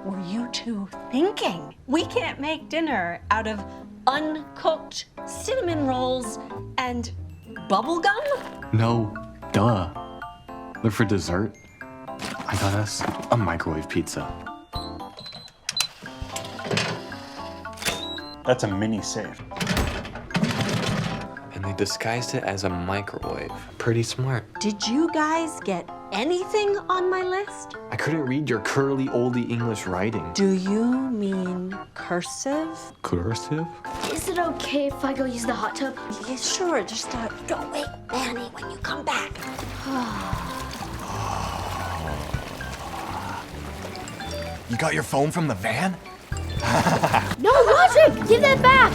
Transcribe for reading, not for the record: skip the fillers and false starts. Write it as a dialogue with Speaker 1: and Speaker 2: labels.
Speaker 1: What were you two thinking? We can't make dinner out of uncooked cinnamon rolls and bubble gum?
Speaker 2: No, duh. But for dessert, I got us a microwave pizza.
Speaker 3: That's a mini safe.
Speaker 4: And they disguised it as a microwave. Pretty smart.
Speaker 1: Did you guys get anything on my list?
Speaker 2: I couldn't read your curly oldie English writing.
Speaker 1: Do you mean cursive?
Speaker 2: Cursive?
Speaker 5: Is it okay if I go use the hot tub?
Speaker 1: Yeah, sure, just don't wake Manny when you come back.
Speaker 6: You got your phone from the van?
Speaker 5: No, Roderick! Give that back!